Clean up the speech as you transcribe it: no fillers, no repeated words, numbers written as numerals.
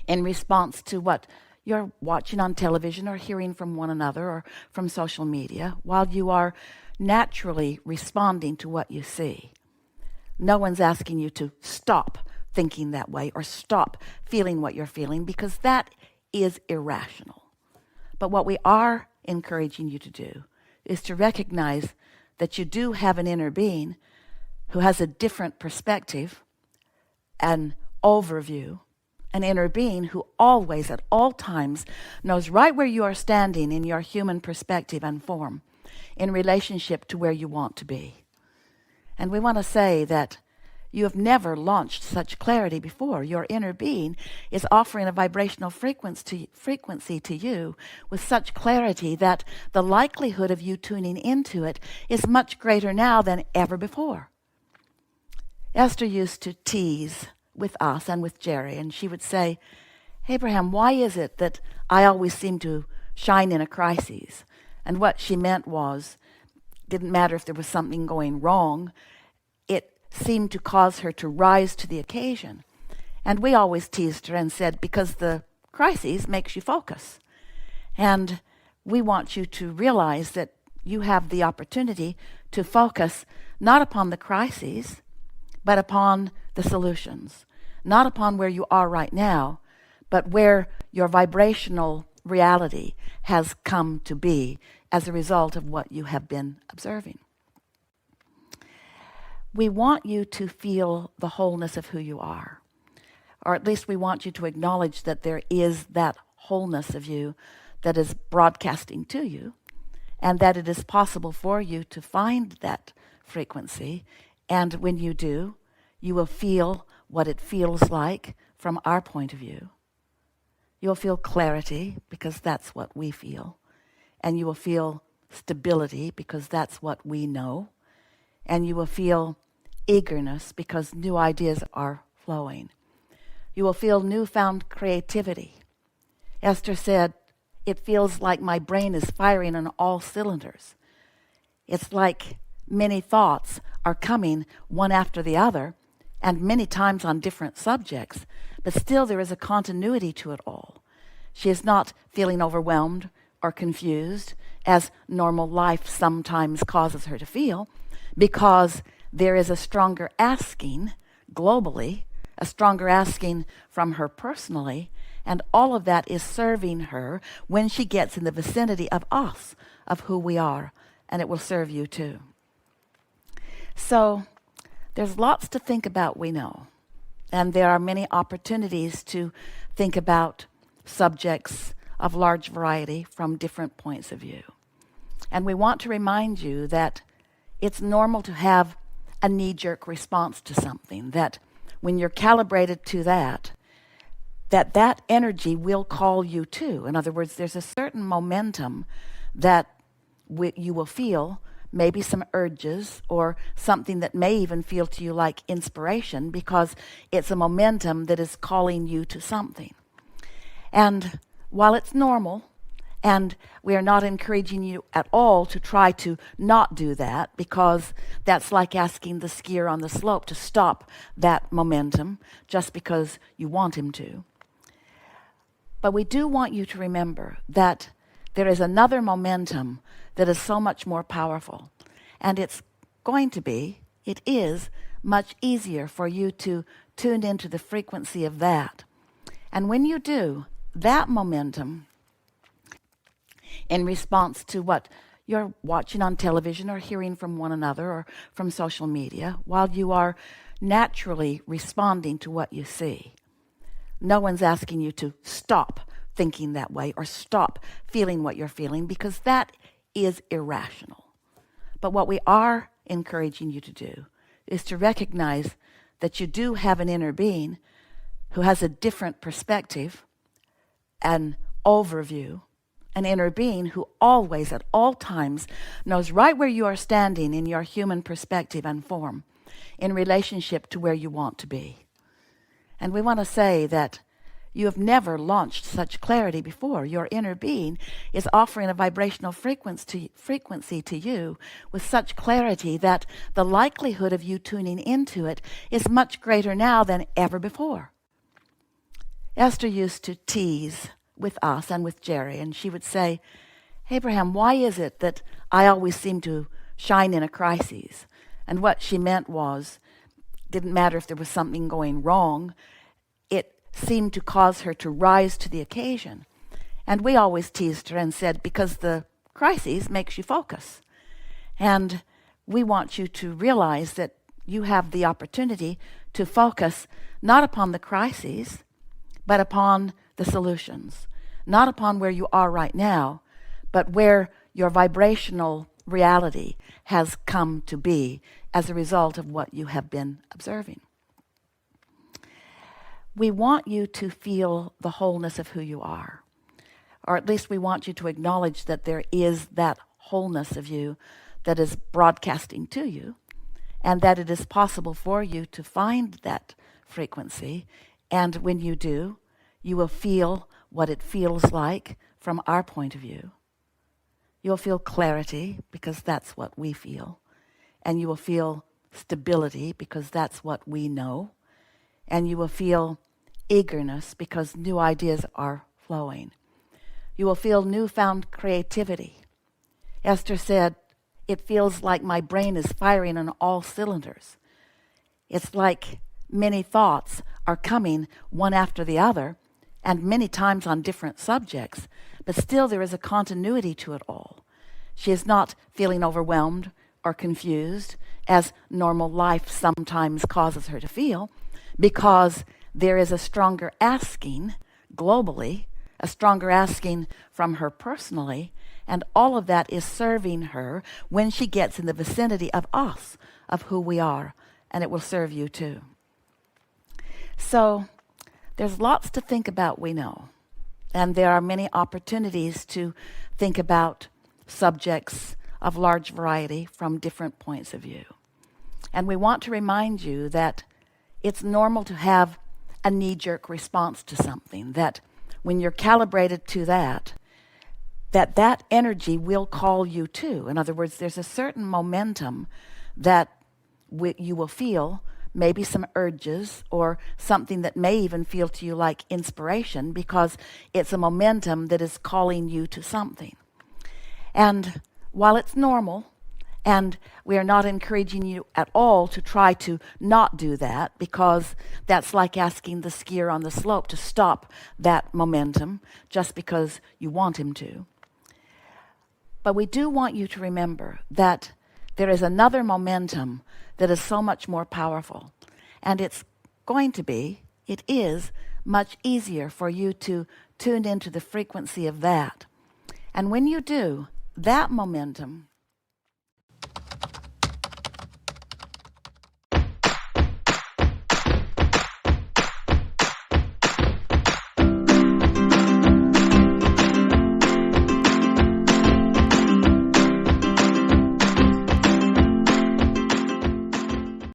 in response to what you're watching on television or hearing from one another or from social media, while you are naturally responding to what you see. No one's asking you to stop thinking that way or stop feeling what you're feeling, because that is irrational. But what we are encouraging you to do is to recognize that you do have an inner being who has a different perspective, an overview, an inner being who always, at all times, knows right where you are standing in your human perspective and form in relationship to where you want to be. And we want to say that you have never launched such clarity before. Your inner being is offering a vibrational frequency to you with such clarity that the likelihood of you tuning into it is much greater now than ever before. Esther used to tease with us and with Jerry, and she would say, "Abraham, why is it that I always seem to shine in a crisis?" And what she meant was, didn't matter if there was something going wrong, it seemed to cause her to rise to the occasion. And we always teased her and said, because the crisis makes you focus. And we want you to realize that you have the opportunity to focus not upon the crises, but upon the solutions. Not upon where you are right now, but where your vibrational reality has come to be as a result of what you have been observing. We want you to feel the wholeness of who you are. Or at least we want you to acknowledge that there is that wholeness of you that is broadcasting to you, and that it is possible for you to find that frequency. And when you do, you will feel what it feels like from our point of view. You'll feel clarity, because that's what we feel. And you will feel stability, because that's what we know. And you will feel eagerness, because new ideas are flowing. You will feel newfound creativity. Esther said, "It feels like my brain is firing on all cylinders." It's like many thoughts are coming one after the other, and many times on different subjects, but still there is a continuity to it all. She is not feeling overwhelmed or confused, as normal life sometimes causes her to feel, because there is a stronger asking globally, a stronger asking from her personally, and all of that is serving her when she gets in the vicinity of us, of who we are, and it will serve you too. So there's lots to think about, we know, and there are many opportunities to think about subjects of large variety from different points of view. And we want to remind you that it's normal to have a knee-jerk response to something, that when you're calibrated to that energy will call you to. In other words, there's a certain momentum that you will feel, maybe some urges or something that may even feel to you like inspiration, because it's a momentum that is calling you to something. And while it's normal, and we are not encouraging you at all to try to not do that, because that's like asking the skier on the slope to stop that momentum just because you want him to. But we do want you to remember that there is another momentum that is so much more powerful. And it is much easier for you to tune into the frequency of that. And when you do, that momentum, in response to what you're watching on television or hearing from one another or from social media, while you are naturally responding to what you see. No one's asking you to stop thinking that way or stop feeling what you're feeling, because that is irrational. But what we are encouraging you to do is to recognize that you do have an inner being who has a different perspective, an overview, an inner being who always, at all times, knows right where you are standing in your human perspective and form in relationship to where you want to be. And we want to say that you have never launched such clarity before. Your inner being is offering a vibrational frequency to you with such clarity that the likelihood of you tuning into it is much greater now than ever before. Esther used to tease with us and with Jerry, and she would say, Abraham, why is it that I always seem to shine in a crisis? And what she meant was, didn't matter if there was something going wrong, it seemed to cause her to rise to the occasion. And we always teased her and said, because the crisis makes you focus. And we want you to realize that you have the opportunity to focus not upon the crises, but upon the solutions. Not upon where you are right now, but where your vibrational reality has come to be as a result of what you have been observing. We want you to feel the wholeness of who you are. Or at least we want you to acknowledge that there is that wholeness of you that is broadcasting to you, and that it is possible for you to find that frequency. And when you do, you will feel what it feels like from our point of view. You'll feel clarity, because that's what we feel. And you will feel stability, because that's what we know. And you will feel eagerness, because new ideas are flowing. You will feel newfound creativity. Esther said, it feels like my brain is firing on all cylinders. It's like many thoughts are coming one after the other, and many times on different subjects, but still there is a continuity to it all. She is not feeling overwhelmed or confused, as normal life sometimes causes her to feel, because there is a stronger asking globally, a stronger asking from her personally, and all of that is serving her when she gets in the vicinity of us, of who we are, and it will serve you too. So there's lots to think about, we know, and there are many opportunities to think about subjects of large variety from different points of view. And we want to remind you that it's normal to have a knee-jerk response to something, that when you're calibrated to that energy will call you to. In other words, there's a certain momentum that you will feel, maybe some urges or something that may even feel to you like inspiration, because it's a momentum that is calling you to something. And while it's normal, and we are not encouraging you at all to try to not do that, because that's like asking the skier on the slope to stop that momentum just because you want him to. But we do want you to remember that there is another momentum that is so much more powerful. And it is much easier for you to tune into the frequency of that. And when you do, that momentum